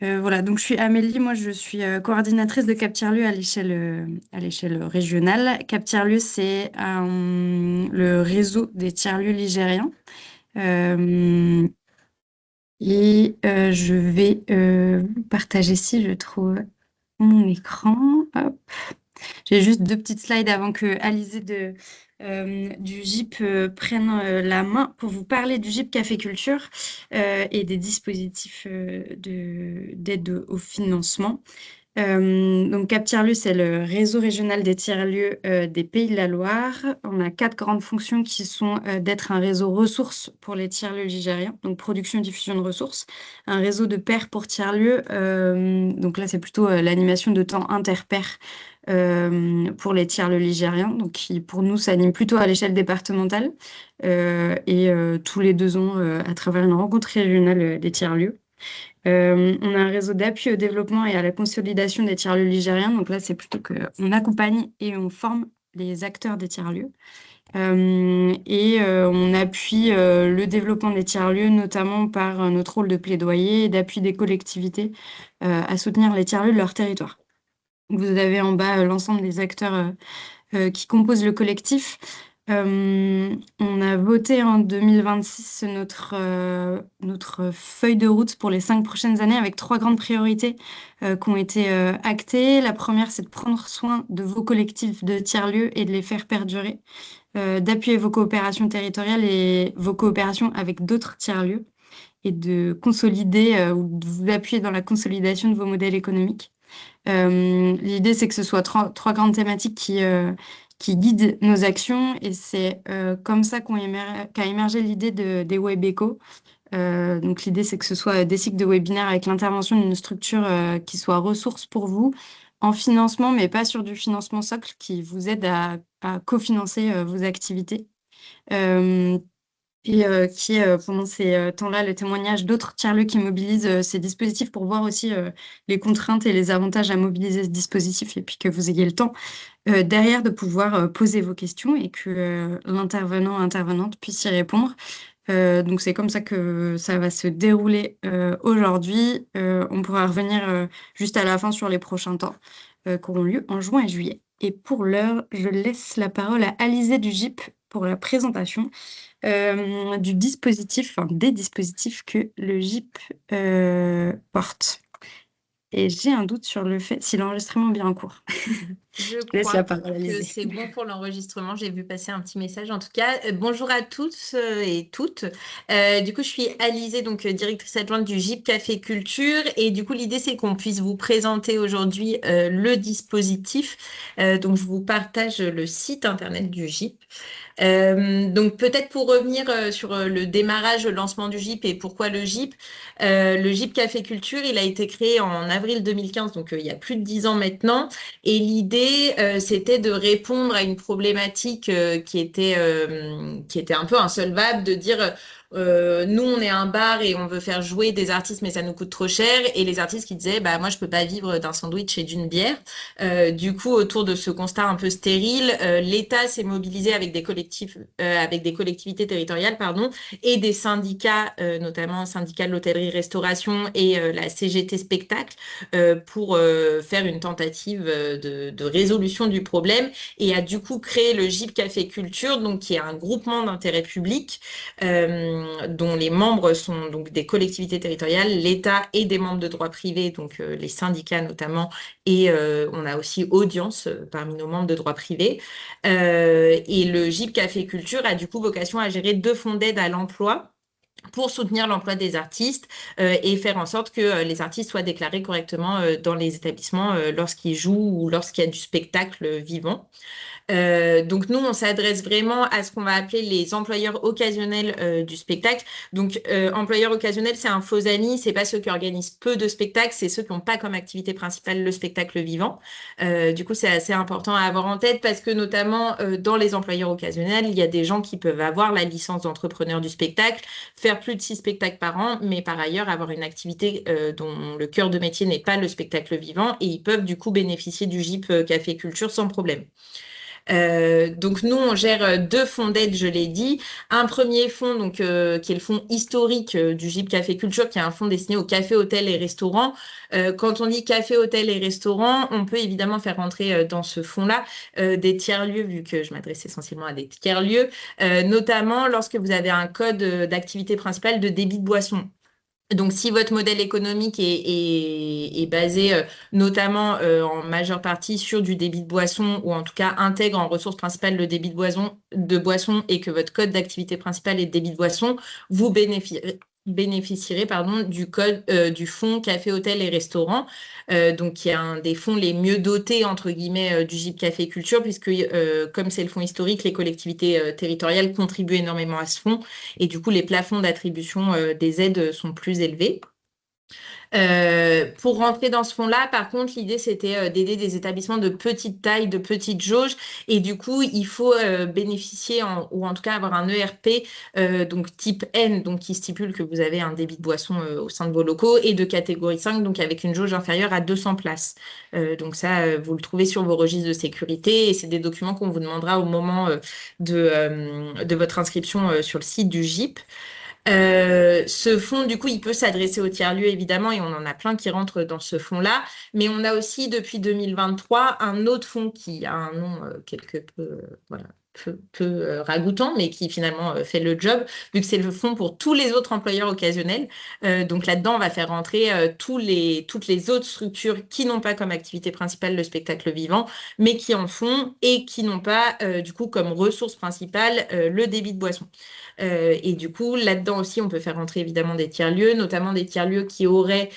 Voilà, donc je suis Amélie, moi je suis coordinatrice de Cap Tiers-Lieu à l'échelle régionale. Cap Tiers-Lieu, c'est le réseau des tiers-lieux ligériens. Euh, je vais vous partager si je trouve mon écran. Hop. J'ai juste deux petites slides avant que Alizé du GIP prenne la main pour vous parler du GIP Café Culture et des dispositifs d'aide au financement. Donc Cap Tiers-Lieu, c'est le réseau régional des tiers-lieux des Pays de la Loire. On a quatre grandes fonctions qui sont d'être un réseau ressources pour les tiers-lieux ligériens, donc production et diffusion de ressources, un réseau de pairs pour tiers-lieux, donc là c'est plutôt l'animation de temps inter-pairs pour les tiers-lieux ligériens, donc qui pour nous s'anime plutôt à l'échelle départementale tous les 2 ans à travers une rencontre régionale des tiers-lieux. On a un réseau d'appui au développement et à la consolidation des tiers-lieux ligériens. Donc là, c'est plutôt qu'on accompagne et on forme les acteurs des tiers-lieux. On appuie le développement des tiers-lieux, notamment par notre rôle de plaidoyer et d'appui des collectivités à soutenir les tiers-lieux de leur territoire. Vous avez en bas l'ensemble des acteurs qui composent le collectif. On a voté en 2026 notre feuille de route pour les 5 prochaines années avec 3 grandes priorités qui ont été actées. La première, c'est de prendre soin de vos collectifs de tiers-lieux et de les faire perdurer, d'appuyer vos coopérations territoriales et vos coopérations avec d'autres tiers-lieux et de consolider ou de vous appuyer dans la consolidation de vos modèles économiques. L'idée, c'est que ce soit trois grandes thématiques qui guident nos actions et c'est comme ça qu'a émergé l'idée des WebEco. Donc l'idée, c'est que ce soit des cycles de webinaires avec l'intervention d'une structure qui soit ressource pour vous en financement, mais pas sur du financement socle qui vous aide à cofinancer vos activités. Euh, qui est pendant ces temps-là le témoignage d'autres tiers-lieux qui mobilisent ces dispositifs pour voir aussi les contraintes et les avantages à mobiliser ce dispositif et puis que vous ayez le temps derrière de pouvoir poser vos questions et que l'intervenant, intervenante puisse y répondre. Donc c'est comme ça que ça va se dérouler aujourd'hui. On pourra revenir juste à la fin sur les prochains temps qui auront lieu en juin et juillet. Et pour l'heure, je laisse la parole à Alizé du GIP pour la présentation du dispositif, enfin des dispositifs que le GIP porte. Et j'ai un doute sur le fait si l'enregistrement est bien en cours. Je Je laisse la crois parole à que Alizé. c'est bon pour l'enregistrement. J'ai vu passer un petit message. En tout cas, bonjour à tous et toutes. Du coup, je suis Alizée, donc directrice adjointe du GIP Café Culture. Et du coup, l'idée, c'est qu'on puisse vous présenter aujourd'hui le dispositif. Donc, je vous partage le site internet du GIP. Donc peut-être pour revenir sur le démarrage, le lancement du GIP et pourquoi le GIP. Le GIP Café Culture, il a été créé en avril 2015, donc il y a plus de 10 ans maintenant. Et l'idée, c'était de répondre à une problématique qui était un peu insolvable, de dire nous, on est un bar et on veut faire jouer des artistes, mais ça nous coûte trop cher. Et les artistes qui disaient, bah moi, je peux pas vivre d'un sandwich et d'une bière. Du coup, autour de ce constat un peu stérile, l'État s'est mobilisé avec des collectifs, avec des collectivités territoriales, pardon, et des syndicats, notamment syndicats de l'hôtellerie-restauration et la CGT Spectacle, pour faire une tentative de résolution du problème et a du coup créé le GIP Café Culture, donc qui est un groupement d'intérêt public dont les membres sont donc des collectivités territoriales, l'État et des membres de droit privé, donc les syndicats notamment, et on a aussi audience parmi nos membres de droit privé. Et le GIP Café Culture a du coup vocation à gérer 2 fonds d'aide à l'emploi pour soutenir l'emploi des artistes et faire en sorte que les artistes soient déclarés correctement dans les établissements lorsqu'ils jouent ou lorsqu'il y a du spectacle vivant. Donc nous, on s'adresse vraiment à ce qu'on va appeler les employeurs occasionnels du spectacle. Donc employeur occasionnel, c'est un faux ami, c'est pas ceux qui organisent peu de spectacles, c'est ceux qui n'ont pas comme activité principale le spectacle vivant. Du coup, c'est assez important à avoir en tête parce que notamment dans les employeurs occasionnels, il y a des gens qui peuvent avoir la licence d'entrepreneur du spectacle, faire plus de 6 spectacles par an, mais par ailleurs avoir une activité dont le cœur de métier n'est pas le spectacle vivant et ils peuvent du coup bénéficier du GIP Café Culture sans problème. Donc nous, on gère deux fonds d'aide, je l'ai dit. Un premier fonds, donc, qui est le fonds historique du GIP Café Culture, qui est un fonds destiné aux cafés, hôtels et restaurants. Quand on dit café, hôtel et restaurants, on peut évidemment faire rentrer dans ce fonds-là des tiers-lieux, vu que je m'adresse essentiellement à des tiers-lieux, notamment lorsque vous avez un code d'activité principale de débit de boisson. Donc, si votre modèle économique est basé notamment en majeure partie sur du débit de boisson, ou en tout cas intègre en ressource principale le débit de boisson et que votre code d'activité principale est de débit de boisson, vous bénéficierez du code du fonds café, hôtel et restaurant, donc qui est un des fonds les mieux dotés entre guillemets du GIP Café Culture, puisque comme c'est le fonds historique, les collectivités territoriales contribuent énormément à ce fonds et du coup les plafonds d'attribution des aides sont plus élevés. Pour rentrer dans ce fonds-là, par contre, l'idée, c'était d'aider des établissements de petite taille, de petite jauge. Et du coup, il faut bénéficier, ou en tout cas avoir un ERP, donc type N, donc qui stipule que vous avez un débit de boisson au sein de vos locaux, et de catégorie 5, donc avec une jauge inférieure à 200 places. Donc ça, vous le trouvez sur vos registres de sécurité, et c'est des documents qu'on vous demandera au moment de votre inscription sur le site du GIP. Ce fonds, du coup, il peut s'adresser aux tiers-lieux, évidemment, et on en a plein qui rentrent dans ce fonds-là. Mais on a aussi, depuis 2023, un autre fonds qui a un nom quelque peu, voilà, peu ragoûtant, mais qui finalement fait le job, vu que c'est le fonds pour tous les autres employeurs occasionnels. Donc là-dedans, on va faire rentrer toutes les autres structures qui n'ont pas comme activité principale le spectacle vivant, mais qui en font et qui n'ont pas, du coup, comme ressource principale le débit de boisson. Et du coup, là-dedans aussi, on peut faire rentrer évidemment des tiers-lieux, notamment des tiers-lieux qui auraient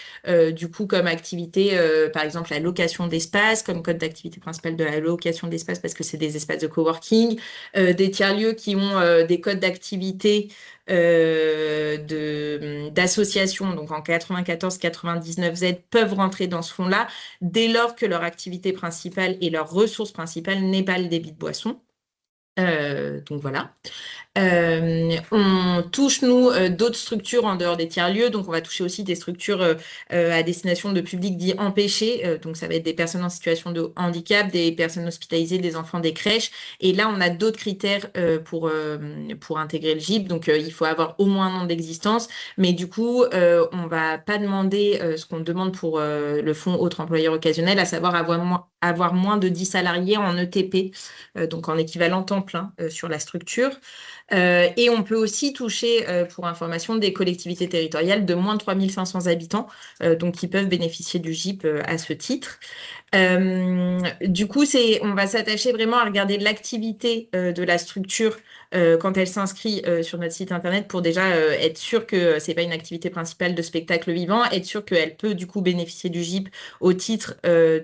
du coup comme activité, par exemple, la location d'espace, comme code d'activité principale de la location d'espace, parce que c'est des espaces de coworking, des tiers-lieux qui ont des codes d'activité d'associations, donc en 94-99 Z, peuvent rentrer dans ce fonds-là, dès lors que leur activité principale et leur ressource principale n'est pas le débit de boisson. Donc voilà. On touche, nous, d'autres structures en dehors des tiers-lieux. Donc, on va toucher aussi des structures à destination de publics dits empêchés. Donc, ça va être des personnes en situation de handicap, des personnes hospitalisées, des enfants des crèches. Et là, on a d'autres critères pour intégrer le GIP. Donc, il faut avoir au moins un an d'existence. Mais du coup, on ne va pas demander ce qu'on demande pour le fonds autre employeur occasionnel, à savoir avoir moins de 10 salariés en ETP, donc en équivalent temps plein sur la structure. Et on peut aussi toucher, pour information, des collectivités territoriales de moins de 3500 habitants, donc qui peuvent bénéficier du GIP à ce titre. Du coup, on va s'attacher vraiment à regarder l'activité de la structure quand elle s'inscrit sur notre site internet pour déjà être sûr que c'est pas une activité principale de spectacle vivant, être sûr qu'elle peut du coup bénéficier du GIP au titre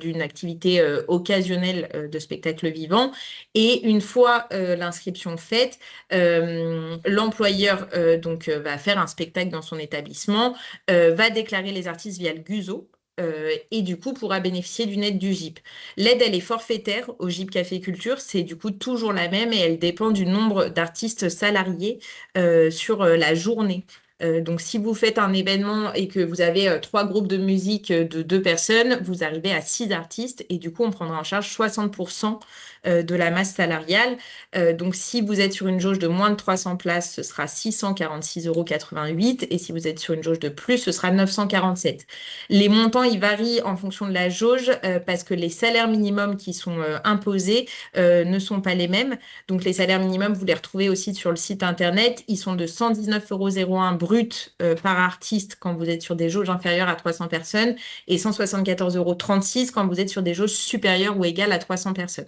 d'une activité occasionnelle de spectacle vivant. Et une fois l'inscription faite, l'employeur va faire un spectacle dans son établissement, va déclarer les artistes via le GUSO. Et du coup pourra bénéficier d'une aide du GIP. L'aide, elle est forfaitaire au GIP Café Culture, c'est du coup toujours la même et elle dépend du nombre d'artistes salariés sur la journée. Donc, si vous faites un événement et que vous avez 3 groupes de musique de 2 personnes, vous arrivez à 6 artistes et du coup, on prendra en charge 60% de la masse salariale. Donc, si vous êtes sur une jauge de moins de 300 places, ce sera 646,88 € et si vous êtes sur une jauge de plus, ce sera 947. Les montants, ils varient en fonction de la jauge parce que les salaires minimums qui sont imposés ne sont pas les mêmes. Donc, les salaires minimums, vous les retrouvez aussi sur le site internet. Ils sont de 119,01 € brut par artiste quand vous êtes sur des jauges inférieures à 300 personnes et 174,36 € quand vous êtes sur des jauges supérieures ou égales à 300 personnes.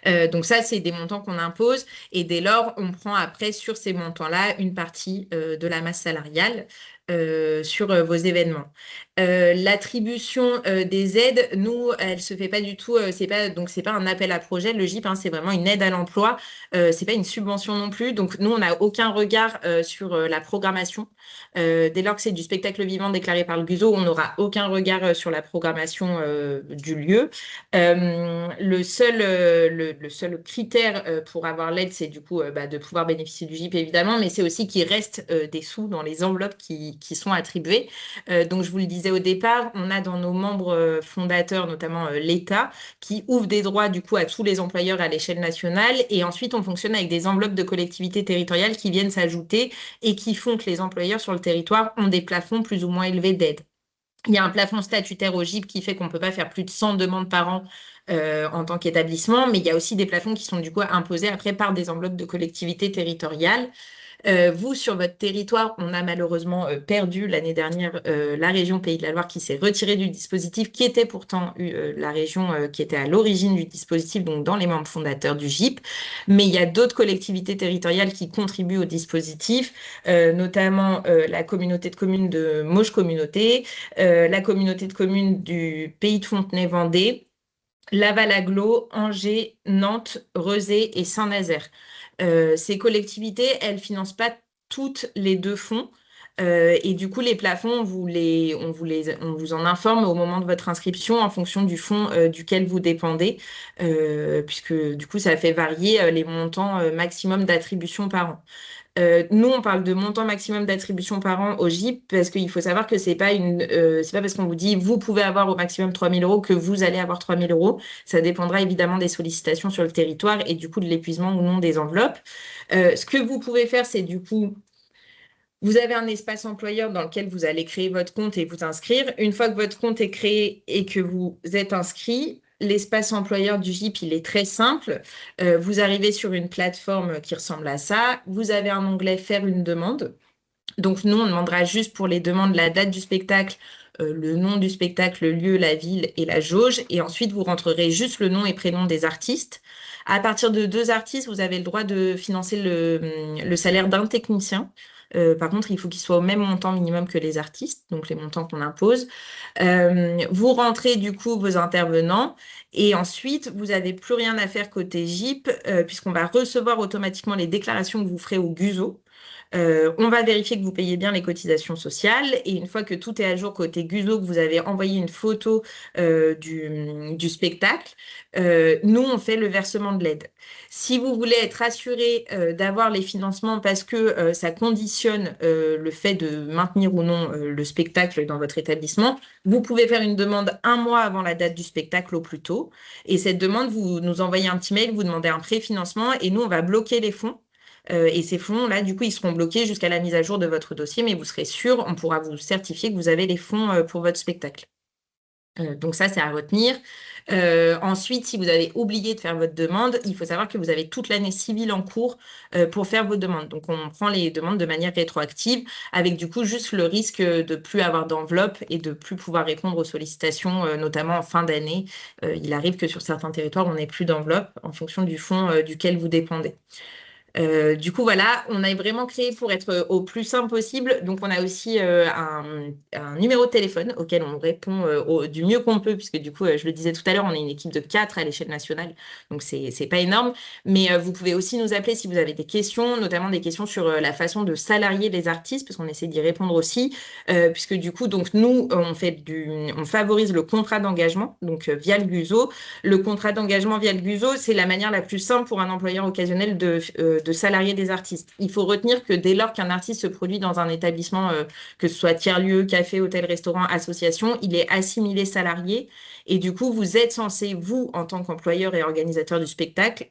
Donc ça, c'est des montants qu'on impose et dès lors, on prend après sur ces montants-là une partie de la masse salariale sur vos événements. L'attribution des aides, nous, elle se fait pas du tout, c'est pas un appel à projet, le GIP, hein, c'est vraiment une aide à l'emploi, c'est pas une subvention non plus, donc nous, on n'a aucun regard sur la programmation. Dès lors que c'est du spectacle vivant déclaré par le GUSO, on n'aura aucun regard sur la programmation du lieu. Le seul critère pour avoir l'aide, c'est du coup de pouvoir bénéficier du GIP, évidemment, mais c'est aussi qu'il reste des sous dans les enveloppes qui qui sont attribués. Donc, je vous le disais au départ, on a dans nos membres fondateurs, notamment l'État, qui ouvre des droits du coup à tous les employeurs à l'échelle nationale. Et ensuite, on fonctionne avec des enveloppes de collectivités territoriales qui viennent s'ajouter et qui font que les employeurs sur le territoire ont des plafonds plus ou moins élevés d'aide. Il y a un plafond statutaire au GIP qui fait qu'on ne peut pas faire plus de 100 demandes par an en tant qu'établissement, mais il y a aussi des plafonds qui sont du coup imposés après par des enveloppes de collectivités territoriales. Vous, sur votre territoire, on a malheureusement perdu l'année dernière la région Pays de la Loire qui s'est retirée du dispositif, qui était pourtant la région qui était à l'origine du dispositif, donc dans les membres fondateurs du GIP. Mais il y a d'autres collectivités territoriales qui contribuent au dispositif, notamment la communauté de communes de Mauges Communauté, la communauté de communes du Pays de Fontenay-Vendée, Laval-Agglo, Angers, Nantes, Rezé et Saint-Nazaire. Ces collectivités, elles ne financent pas toutes les deux fonds. Et du coup, les plafonds, on vous en informe au moment de votre inscription en fonction du fonds duquel vous dépendez, puisque du coup, ça fait varier les montants maximum d'attribution par an. Nous, on parle de montant maximum d'attribution par an au GIP parce qu'il faut savoir que c'est pas parce qu'on vous dit vous pouvez avoir au maximum 3 000 euros que vous allez avoir 3 000 euros. Ça dépendra évidemment des sollicitations sur le territoire et du coup de l'épuisement ou non des enveloppes. Ce que vous pouvez faire, c'est du coup, vous avez un espace employeur dans lequel vous allez créer votre compte et vous inscrire. Une fois que votre compte est créé et que vous êtes inscrit, l'espace employeur du GIP, il est très simple. Vous arrivez sur une plateforme qui ressemble à ça. Vous avez un onglet Faire une demande. Donc, nous, on demandera juste pour les demandes la date du spectacle, le nom du spectacle, le lieu, la ville et la jauge. Et ensuite, vous rentrerez juste le nom et prénom des artistes. À partir de 2 artistes, vous avez le droit de financer le salaire d'un technicien. Par contre, il faut qu'il soit au même montant minimum que les artistes, donc les montants qu'on impose. Vous rentrez du coup vos intervenants et ensuite, vous n'avez plus rien à faire côté GIP puisqu'on va recevoir automatiquement les déclarations que vous ferez au GUSO. On va vérifier que vous payez bien les cotisations sociales et une fois que tout est à jour côté GUSO, que vous avez envoyé une photo du spectacle, nous, on fait le versement de l'aide. Si vous voulez être assuré d'avoir les financements parce que ça conditionne le fait de maintenir ou non le spectacle dans votre établissement, vous pouvez faire une demande 1 mois avant la date du spectacle au plus tôt. Et cette demande, vous nous envoyez un petit mail, vous demandez un préfinancement et nous, on va bloquer les fonds. Et ces fonds-là, du coup, ils seront bloqués jusqu'à la mise à jour de votre dossier, mais vous serez sûr, on pourra vous certifier que vous avez les fonds pour votre spectacle. Donc ça, c'est à retenir. Ensuite, si vous avez oublié de faire votre demande, il faut savoir que vous avez toute l'année civile en cours pour faire vos demandes. Donc, on prend les demandes de manière rétroactive avec du coup juste le risque de plus avoir d'enveloppe et de plus pouvoir répondre aux sollicitations, notamment en fin d'année. Il arrive que sur certains territoires, on n'ait plus d'enveloppe en fonction du fonds duquel vous dépendez. Du coup, voilà, on a vraiment créé pour être au plus simple possible. Donc, on a aussi un numéro de téléphone auquel on répond du mieux qu'on peut, puisque du coup, je le disais tout à l'heure, on est une équipe de 4 à l'échelle nationale, donc c'est pas énorme. Mais vous pouvez aussi nous appeler si vous avez des questions, notamment des questions sur la façon de salarier les artistes, parce qu'on essaie d'y répondre aussi, puisque du coup, donc nous, on favorise le contrat d'engagement, donc via le GUSO. Le contrat d'engagement via le GUSO, c'est la manière la plus simple pour un employeur occasionnel de salarier des artistes. Il faut retenir que dès lors qu'un artiste se produit dans un établissement, que ce soit tiers-lieu, café, hôtel, restaurant, association, il est assimilé salarié et du coup, vous êtes censé, vous, en tant qu'employeur et organisateur du spectacle,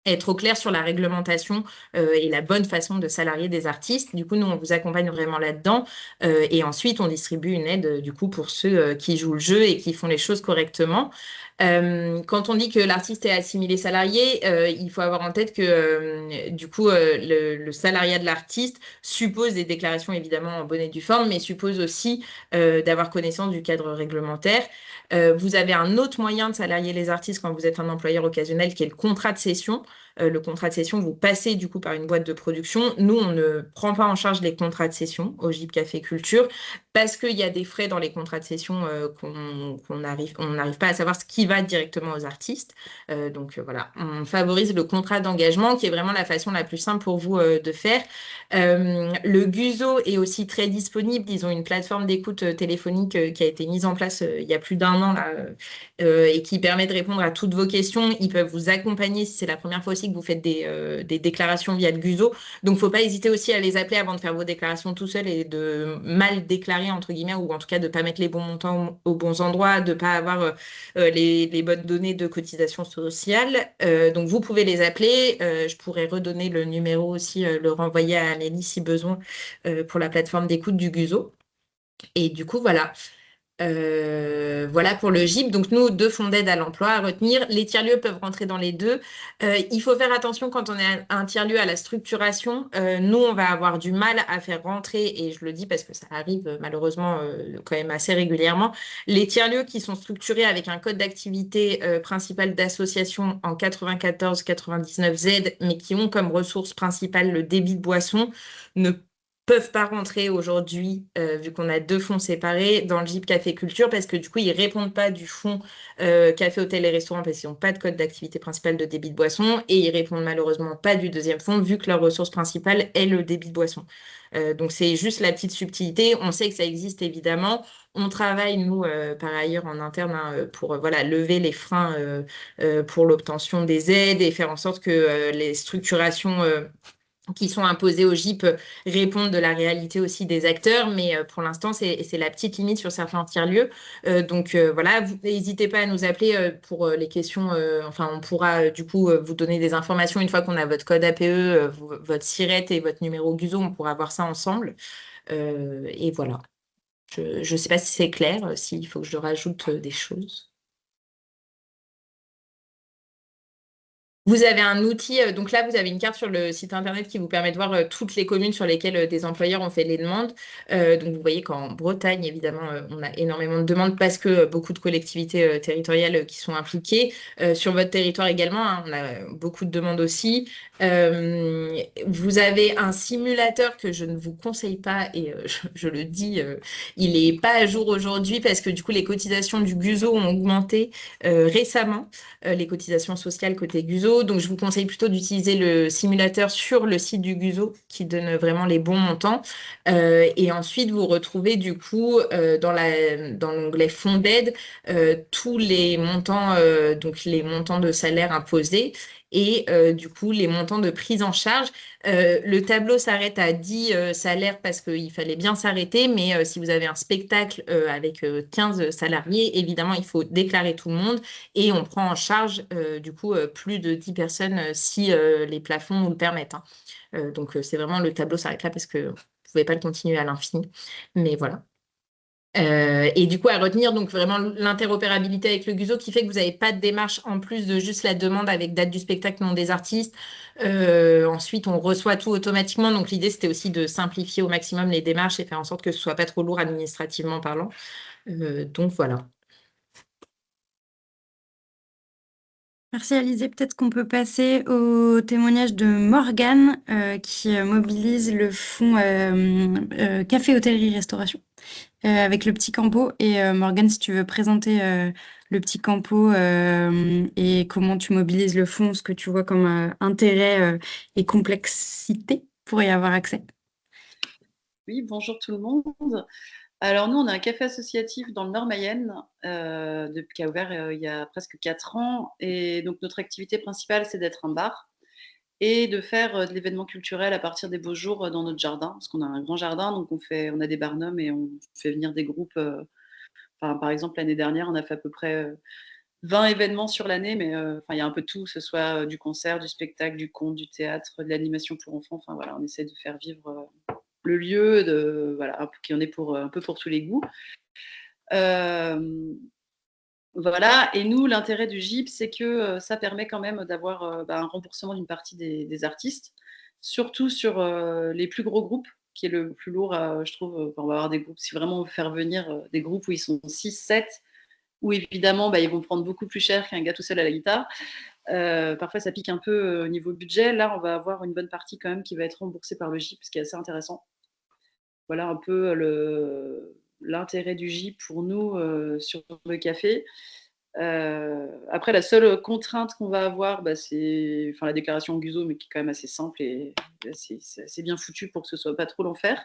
être au clair sur la réglementation et la bonne façon de salarier des artistes. Du coup, nous, on vous accompagne vraiment là-dedans. Et ensuite, on distribue une aide, du coup, pour ceux qui jouent le jeu et qui font les choses correctement. Quand on dit que l'artiste est assimilé salarié, il faut avoir en tête que, du coup, le salariat de l'artiste suppose des déclarations, évidemment, en bonne et due forme, mais suppose aussi d'avoir connaissance du cadre réglementaire. Vous avez un autre moyen de salarier les artistes quand vous êtes un employeur occasionnel qui est le contrat de cession. Le contrat de cession, vous passez du coup par une boîte de production. Nous, on ne prend pas en charge les contrats de cession au GIP Café Culture parce qu'il y a des frais dans les contrats de cession on n'arrive pas à savoir ce qui va directement aux artistes. Donc voilà, on favorise le contrat d'engagement qui est vraiment la façon la plus simple pour vous de faire. Le GUSO est aussi très disponible. Ils ont une plateforme d'écoute téléphonique qui a été mise en place il y a plus d'1 an là, et qui permet de répondre à toutes vos questions. Ils peuvent vous accompagner si c'est la première fois aussi aussi que vous faites des déclarations via le Guzo. Donc, il ne faut pas hésiter aussi à les appeler avant de faire vos déclarations tout seul et de mal déclarer, entre guillemets, ou en tout cas de ne pas mettre les bons montants aux bons endroits, de ne pas avoir les bonnes données de cotisation sociale. Donc, vous pouvez les appeler. Je pourrais redonner le numéro aussi, le renvoyer à Amélie si besoin pour la plateforme d'écoute du Guzo. Et du coup, voilà. Voilà pour le GIP. Donc, nous, 2 fonds d'aide à l'emploi à retenir. Les tiers-lieux peuvent rentrer dans les deux. Il faut faire attention quand on est un tiers-lieu à la structuration. Nous, on va avoir du mal à faire rentrer, et je le dis parce que ça arrive malheureusement quand même assez régulièrement, les tiers-lieux qui sont structurés avec un code d'activité principal d'association en 94-99 Z, mais qui ont comme ressource principale le débit de boisson, ne peuvent pas rentrer aujourd'hui, vu qu'on a 2 fonds séparés, dans le GIP Café Culture, parce que du coup, ils répondent pas du fonds Café, Hôtel et Restaurant, parce qu'ils n'ont pas de code d'activité principale de débit de boisson, et ils répondent malheureusement pas du 2e fonds, vu que leur ressource principale est le débit de boisson. Donc, c'est juste la petite subtilité. On sait que ça existe évidemment. On travaille, nous, par ailleurs, en interne, hein, pour voilà, lever les freins pour l'obtention des aides et faire en sorte que les structurations qui sont imposées au GIP répondent de la réalité aussi des acteurs, mais pour l'instant, c'est la petite limite sur certains tiers-lieux. Donc voilà, n'hésitez pas à nous appeler pour les questions. Enfin, on pourra du coup vous donner des informations une fois qu'on a votre code APE, votre SIRET et votre numéro GUSO, on pourra voir ça ensemble. Et voilà. Je ne sais pas si c'est clair, s'il faut que je rajoute des choses. Vous avez un outil, donc là, vous avez une carte sur le site internet qui vous permet de voir toutes les communes sur lesquelles des employeurs ont fait les demandes. Donc, vous voyez qu'en Bretagne, évidemment, on a énormément de demandes parce que beaucoup de collectivités territoriales qui sont impliquées. Sur votre territoire également, hein, on a beaucoup de demandes aussi. Vous avez un simulateur que je ne vous conseille pas, et je le dis, il n'est pas à jour aujourd'hui parce que du coup, les cotisations du GUSO ont augmenté récemment, les cotisations sociales côté GUSO. Donc, je vous conseille plutôt d'utiliser le simulateur sur le site du GUSO qui donne vraiment les bons montants. Et ensuite, vous retrouvez du coup dans l'onglet fonds d'aide tous les montants, donc les montants de salaire imposés et du coup les montants de prise en charge. Le tableau s'arrête à 10 salaires parce qu'il fallait bien s'arrêter, mais si vous avez un spectacle avec 15 salariés, évidemment, il faut déclarer tout le monde et on prend en charge du coup plus de 10 personnes si les plafonds nous le permettent, hein. Donc, c'est vraiment le tableau s'arrête là parce que vous ne pouvez pas le continuer à l'infini. Mais voilà. Et du coup, à retenir, donc vraiment l'interopérabilité avec le GUSO qui fait que vous n'avez pas de démarche en plus de juste la demande avec date du spectacle, nom des artistes. Ensuite, on reçoit tout automatiquement. Donc, l'idée, c'était aussi de simplifier au maximum les démarches et faire en sorte que ce ne soit pas trop lourd administrativement parlant. Donc, voilà. Merci Alizé. Peut-être qu'on peut passer au témoignage de Morgane qui mobilise le fonds Café, Hôtellerie, Restauration avec le petit campo. Et Morgane, si tu veux présenter le petit campo et comment tu mobilises le fonds, ce que tu vois comme intérêt et complexité pour y avoir accès. Oui, bonjour tout le monde. Alors nous, on a un café associatif dans le Nord-Mayenne qui a ouvert il y a presque 4 ans. Et donc notre activité principale, c'est d'être un bar et de faire de l'événement culturel à partir des beaux jours dans notre jardin, parce qu'on a un grand jardin, donc on a des barnums et on fait venir des groupes. Par exemple, l'année dernière, on a fait à peu près 20 événements sur l'année, mais il y a un peu de tout, que ce soit du concert, du spectacle, du conte, du théâtre, de l'animation pour enfants. Enfin voilà, on essaie de faire vivre le lieu, voilà, qui en est pour un peu pour tous les goûts. Voilà, et nous, l'intérêt du GIP, c'est que ça permet quand même d'avoir un remboursement d'une partie des artistes, surtout sur les plus gros groupes, qui est le plus lourd, je trouve. On va avoir des groupes, si vraiment on veut faire venir des groupes où ils sont 6, 7, où évidemment, ils vont prendre beaucoup plus cher qu'un gars tout seul à la guitare. Parfois, ça pique un peu au niveau budget. Là, on va avoir une bonne partie quand même qui va être remboursée par le GIP, ce qui est assez intéressant. Voilà un peu l'intérêt du GIP pour nous sur le café. Après, la seule contrainte qu'on va avoir, c'est la déclaration GUSO, mais qui est quand même assez simple et c'est assez bien foutu pour que ce soit pas trop l'enfer.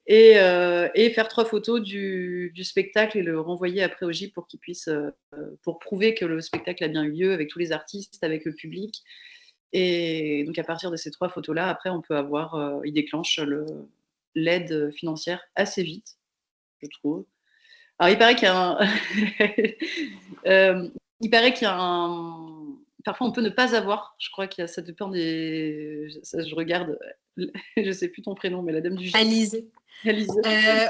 Et faire 3 photos du spectacle et le renvoyer après au GIP pour qu'il puisse, pour prouver que le spectacle a bien eu lieu avec tous les artistes, avec le public. Et donc, à partir de ces 3 photos-là, après, on peut avoir, ils déclenchent l'aide financière assez vite, je trouve. Alors, il paraît qu'il y a un, il paraît qu'il y a un, parfois on peut ne pas avoir, je crois qu'il y a, ça dépend des, ça, je regarde, je sais plus ton prénom, mais la dame du GIP, Alizé. Alice.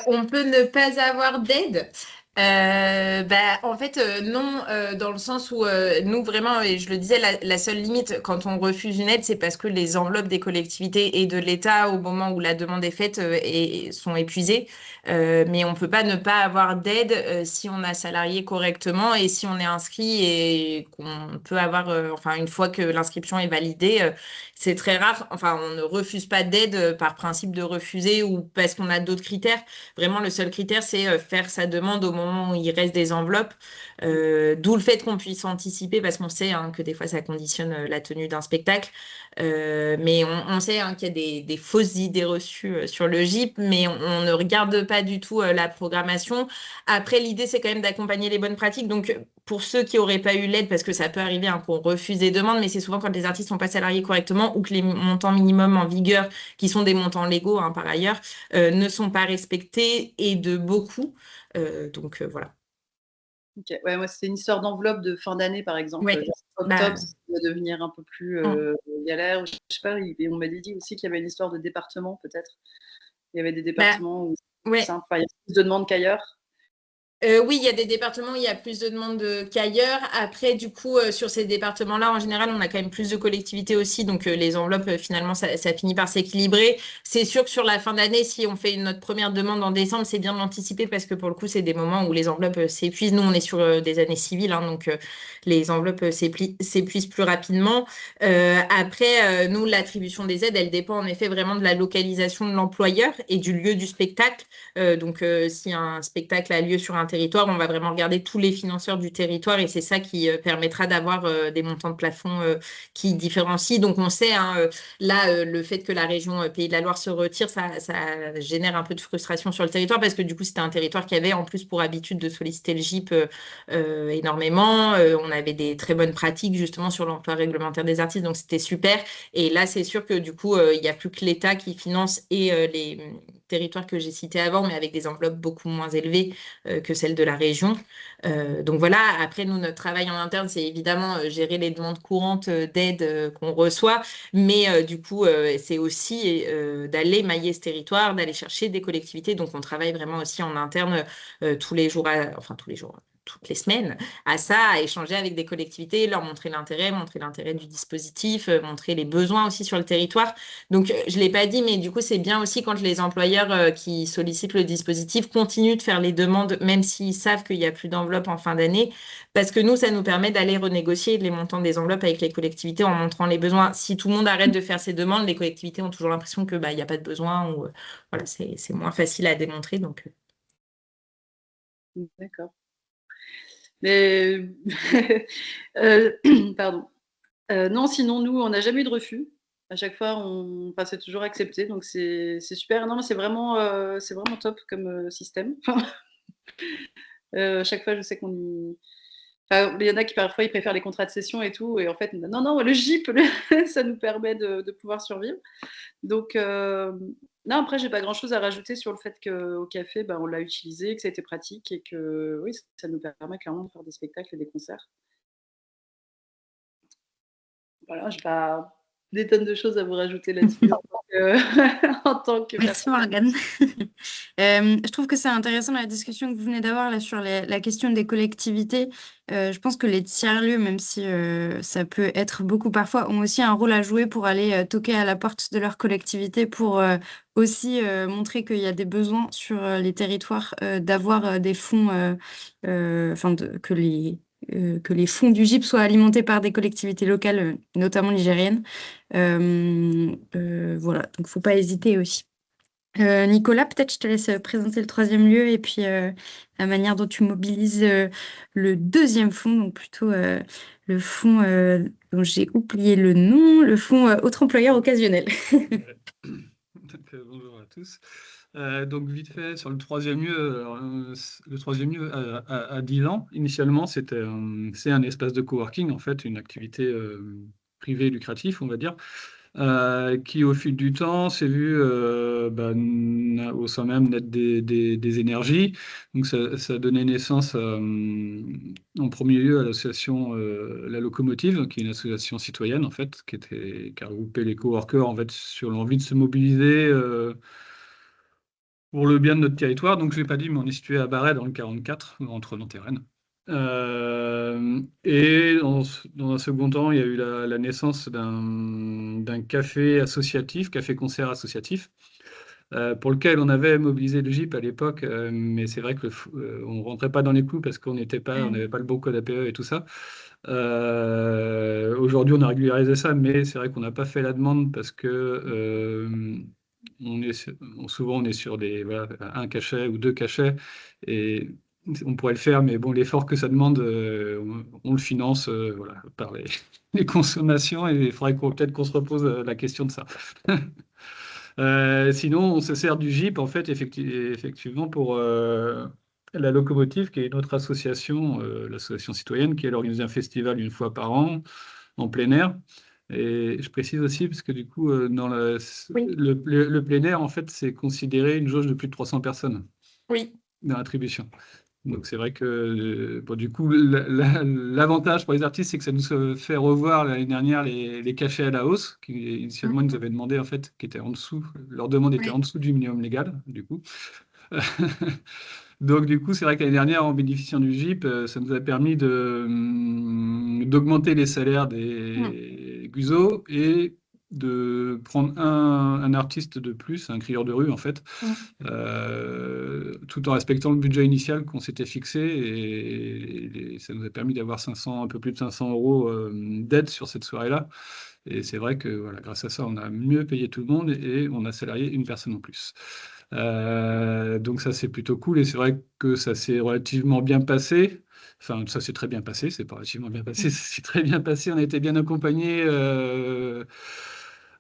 On peut ne pas avoir d'aide. En fait, non, dans le sens où nous, vraiment, et je le disais, la seule limite quand on refuse une aide, c'est parce que les enveloppes des collectivités et de l'État, au moment où la demande est faite, sont épuisées. Mais on peut pas ne pas avoir d'aide si on a salarié correctement et si on est inscrit et qu'on peut avoir, enfin, une fois que l'inscription est validée, c'est très rare. Enfin, on ne refuse pas d'aide par principe de refuser ou parce qu'on a d'autres critères. Vraiment, le seul critère, c'est faire sa demande au moment où il reste des enveloppes. D'où le fait qu'on puisse anticiper, parce qu'on sait que des fois, ça conditionne la tenue d'un spectacle. Mais on sait qu'il y a des fausses idées reçues sur le GIP, mais on ne regarde pas du tout la programmation. Après, l'idée, c'est quand même d'accompagner les bonnes pratiques. Donc, pour ceux qui n'auraient pas eu l'aide, parce que ça peut arriver qu'on refuse des demandes, mais c'est souvent quand les artistes ne sont pas salariés correctement ou que les montants minimums en vigueur, qui sont des montants légaux par ailleurs, ne sont pas respectés et de beaucoup. Voilà. Ok. Ouais, moi, c'était une histoire d'enveloppe de fin d'année, par exemple. Ouais. Octobre, ça va devenir un peu plus galère. Je sais pas, et on m'avait dit aussi qu'il y avait une histoire de département, peut-être. Il y avait des départements où ouais. simple, il y a plus de demandes qu'ailleurs. Oui, il y a des départements où il y a plus de demandes qu'ailleurs. Après, du coup, sur ces départements-là, en général, on a quand même plus de collectivités aussi. Donc, les enveloppes, finalement, ça finit par s'équilibrer. C'est sûr que sur la fin d'année, si on fait notre première demande en décembre, c'est bien de l'anticiper parce que pour le coup, c'est des moments où les enveloppes s'épuisent. Nous, on est sur des années civiles, donc les enveloppes s'épuisent plus rapidement. Après, nous, l'attribution des aides, elle dépend en effet vraiment de la localisation de l'employeur et du lieu du spectacle. Si un spectacle a lieu sur un territoire, on va vraiment regarder tous les financeurs du territoire et c'est ça qui permettra d'avoir des montants de plafond qui différencient. Donc, on sait, là, le fait que la région Pays de la Loire se retire, ça génère un peu de frustration sur le territoire parce que du coup, c'était un territoire qui avait en plus pour habitude de solliciter le GIP énormément. On avait des très bonnes pratiques justement sur l'emploi réglementaire des artistes, donc c'était super. Et là, c'est sûr que du coup, il n'y a plus que l'État qui finance et les territoires que j'ai cités avant, mais avec des enveloppes beaucoup moins élevées que celles de la région. Donc voilà, après nous, notre travail en interne, c'est évidemment gérer les demandes courantes d'aide qu'on reçoit, mais du coup, c'est aussi d'aller mailler ce territoire, d'aller chercher des collectivités. Donc on travaille vraiment aussi en interne tous les jours, toutes les semaines, à ça, à échanger avec des collectivités, leur montrer l'intérêt du dispositif, montrer les besoins aussi sur le territoire. Donc, je ne l'ai pas dit, mais du coup, c'est bien aussi quand les employeurs qui sollicitent le dispositif continuent de faire les demandes, même s'ils savent qu'il n'y a plus d'enveloppe en fin d'année, parce que nous, ça nous permet d'aller renégocier les montants des enveloppes avec les collectivités en montrant les besoins. Si tout le monde arrête de faire ces demandes, les collectivités ont toujours l'impression que il n'y a pas de besoin ou voilà, c'est moins facile à démontrer. Donc, D'accord. Mais pardon. Non, sinon, nous, on n'a jamais eu de refus. À chaque fois, enfin, c'est toujours accepté, donc c'est super. Non, mais c'est vraiment top comme système. À chaque fois, je sais qu'on y... Enfin, il y en a qui parfois ils préfèrent les contrats de cession et tout, et en fait, non, le GIP, ça nous permet de pouvoir survivre. Donc, non, après, j'ai pas grand-chose à rajouter sur le fait qu'au café, on l'a utilisé, que ça a été pratique et que oui, ça nous permet clairement de faire des spectacles et des concerts. Voilà, j'ai pas des tonnes de choses à vous rajouter là-dessus en tant que Merci personne. Morgane. Je trouve que c'est intéressant la discussion que vous venez d'avoir là sur la question des collectivités. Je pense que les tiers-lieux, même si ça peut être beaucoup parfois, ont aussi un rôle à jouer pour aller toquer à la porte de leur collectivité pour aussi montrer qu'il y a des besoins sur les territoires d'avoir des fonds, que les fonds du GIP soient alimentés par des collectivités locales, notamment nigériennes. Voilà, donc faut pas hésiter aussi. Nicolas, peut-être je te laisse présenter le troisième lieu et puis la manière dont tu mobilises le deuxième fonds, donc plutôt le fonds dont j'ai oublié le nom, le fonds autre employeur occasionnel. Bonjour à tous. Donc vite fait sur le troisième lieu, a 10 ans. Initialement, c'est un espace de coworking, en fait, une activité privé lucratif, on va dire, qui au fil du temps s'est vu au sein même naître des énergies. Donc ça a donné naissance en premier lieu à l'association La Locomotive, qui est une association citoyenne en fait, qui a regroupé les coworkers en fait sur l'envie de se mobiliser pour le bien de notre territoire. Donc je l'ai pas dit, mais on est situé à Barret dans le 44, entre Nantes et Rennes. Et dans un second temps, il y a eu la naissance d'un café associatif, café-concert associatif, pour lequel on avait mobilisé le GIP à l'époque, mais c'est vrai que on rentrait pas dans les clous parce on n'avait pas le bon code APE et tout ça. Aujourd'hui, on a régularisé ça, mais c'est vrai qu'on n'a pas fait la demande parce que souvent on est sur un cachet ou deux cachets et on pourrait le faire, mais bon, l'effort que ça demande, on le finance par les consommations et il faudrait peut-être qu'on se repose la question de ça. Sinon, on se sert du GIP en fait effectivement pour la Locomotive, qui est une autre association, l'association citoyenne, qui elle organise un festival une fois par an en plein air. Et je précise aussi, parce que du coup, dans Oui. le plein air, en fait, c'est considéré une jauge de plus de 300 personnes Oui. dans l'attribution. Donc c'est vrai que du coup, l'avantage pour les artistes, c'est que ça nous fait revoir l'année dernière les cachets à la hausse, qui initialement ils nous avaient demandé, en fait, qui étaient en dessous, leur demande était en dessous du minimum légal, du coup. Donc, du coup, c'est vrai que l'année dernière, en bénéficiant du GIP, ça nous a permis d'augmenter les salaires des guisos et de prendre un artiste de plus, un crieur de rue, en fait, tout en respectant le budget initial qu'on s'était fixé. Et ça nous a permis d'avoir un peu plus de 500 euros d'aide sur cette soirée-là. Et c'est vrai que voilà, grâce à ça, on a mieux payé tout le monde et on a salarié une personne en plus. Donc ça, c'est plutôt cool. Et c'est vrai que ça s'est relativement bien passé. Enfin, ça s'est très bien passé. C'est pas relativement bien passé, ça s'est très bien passé. On a été bien accompagnés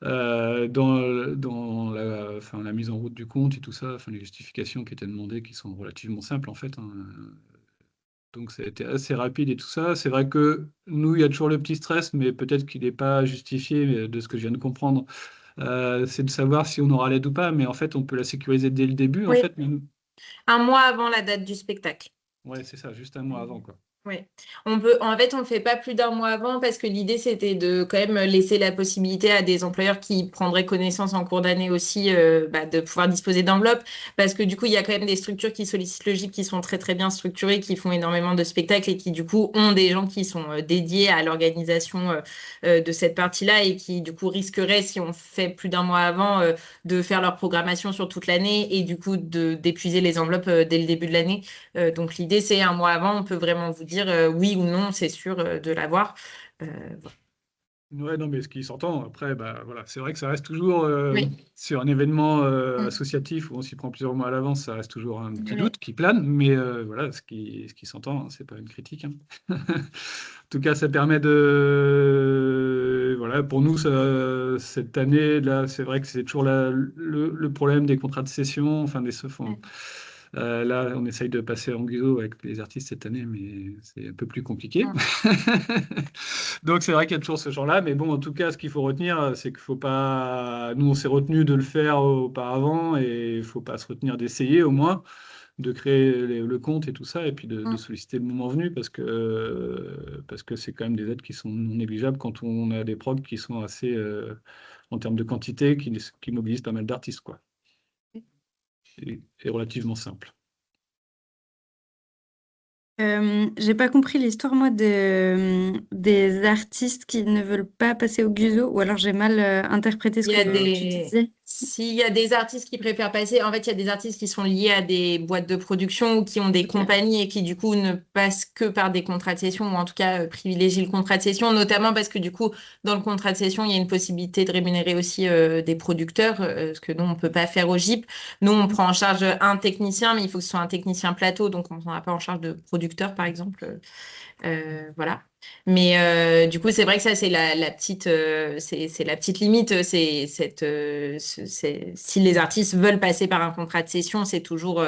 dans la mise en route du compte et tout ça. Enfin, les justifications qui étaient demandées, qui sont relativement simples en fait, hein. Donc ça a été assez rapide et tout ça. C'est vrai que nous, il y a toujours le petit stress, mais peut-être qu'il n'est pas justifié de ce que je viens de comprendre. C'est de savoir si on aura l'aide ou pas, mais en fait, on peut la sécuriser dès le début, en Oui. fait. Un mois avant la date du spectacle. Ouais, c'est ça, juste un mois avant, quoi. Oui. En fait, on ne le fait pas plus d'un mois avant parce que l'idée, c'était de quand même laisser la possibilité à des employeurs qui prendraient connaissance en cours d'année aussi de pouvoir disposer d'enveloppes. Parce que du coup, il y a quand même des structures qui sollicitent le GIP qui sont très, très bien structurées, qui font énormément de spectacles et qui, du coup, ont des gens qui sont dédiés à l'organisation de cette partie-là et qui, du coup, risqueraient, si on fait plus d'un mois avant, de faire leur programmation sur toute l'année et, du coup, d'épuiser les enveloppes dès le début de l'année. Donc, l'idée, c'est un mois avant, on peut vraiment vous dire oui ou non, c'est sûr de l'avoir. Voilà. Ouais, non, mais ce qui s'entend, après, voilà, c'est vrai que ça reste toujours Oui. sur un événement associatif où on s'y prend plusieurs mois à l'avance, ça reste toujours un petit doute qui plane, mais voilà, ce qui s'entend, hein, c'est pas une critique, hein. En tout cas, ça permet voilà, pour nous, cette année-là, c'est vrai que c'est toujours le problème des contrats de cession, enfin là, on essaye de passer en guiso avec les artistes cette année, mais c'est un peu plus compliqué. Donc, c'est vrai qu'il y a toujours ce genre-là. Mais bon, en tout cas, ce qu'il faut retenir, c'est qu'il ne faut pas. Nous, on s'est retenu de le faire auparavant et il ne faut pas se retenir d'essayer au moins, de créer le compte et tout ça, et puis de solliciter le moment venu parce que c'est quand même des aides qui sont non négligeables quand on a des prods qui sont assez, en termes de quantité, qui mobilisent pas mal d'artistes, quoi. Et relativement simple. J'ai pas compris l'histoire, moi, des artistes qui ne veulent pas passer au guiso, ou alors j'ai mal interprété ce Il y a que tu disais. S'il y a des artistes qui préfèrent passer, en fait, il y a des artistes qui sont liés à des boîtes de production ou qui ont des compagnies et qui, du coup, ne passent que par des contrats de cession ou en tout cas privilégient le contrat de cession, notamment parce que, du coup, dans le contrat de cession, il y a une possibilité de rémunérer aussi des producteurs, ce que nous, on ne peut pas faire au GIP. Nous, on prend en charge un technicien, mais il faut que ce soit un technicien plateau, donc on ne prendra pas en charge de producteur, par exemple. Voilà. Mais du coup, c'est vrai que ça, c'est c'est la petite limite. Si les artistes veulent passer par un contrat de cession, c'est toujours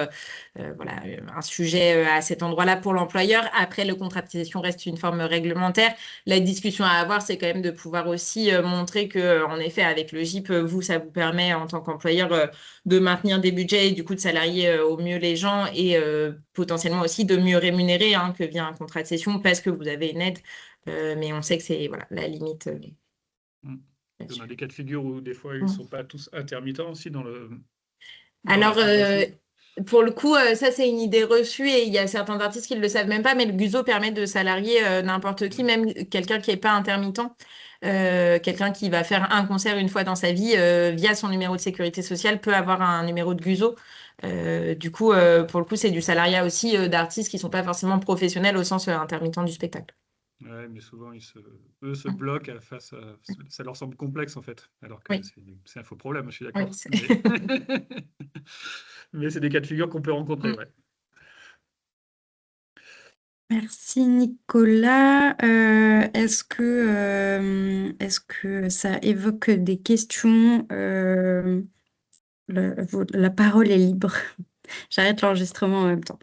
voilà, un sujet à cet endroit-là pour l'employeur. Après, le contrat de cession reste une forme réglementaire. La discussion à avoir, c'est quand même de pouvoir aussi montrer que, en effet, avec le GIP, vous, ça vous permet en tant qu'employeur de maintenir des budgets et du coup de salarier au mieux les gens et potentiellement aussi de mieux rémunérer hein, que via un contrat de cession parce que vous avez une aide. Mais on sait que c'est voilà, la limite Mm. On a là-dessus. des cas de figure où des fois ils ne Mm. sont pas tous intermittents aussi dans Alors, la convention. pour le coup, ça, c'est une idée reçue et il y a certains artistes qui ne le savent même pas, mais le GUSO permet de salarier n'importe qui, même quelqu'un qui n'est pas intermittent, quelqu'un qui va faire un concert une fois dans sa vie via son numéro de sécurité sociale peut avoir un numéro de GUSO. Du coup, pour le coup, c'est du salariat aussi d'artistes qui ne sont pas forcément professionnels au sens intermittent du spectacle. Ouais, mais souvent, eux se bloquent face à... Ça leur semble complexe, en fait, alors que Oui, c'est un faux problème, je suis oui. d'accord. Mais c'est des cas de figure qu'on peut rencontrer, ouais. Merci Nicolas. Est-ce que ça évoque des questions? La parole est libre. J'arrête l'enregistrement en même temps.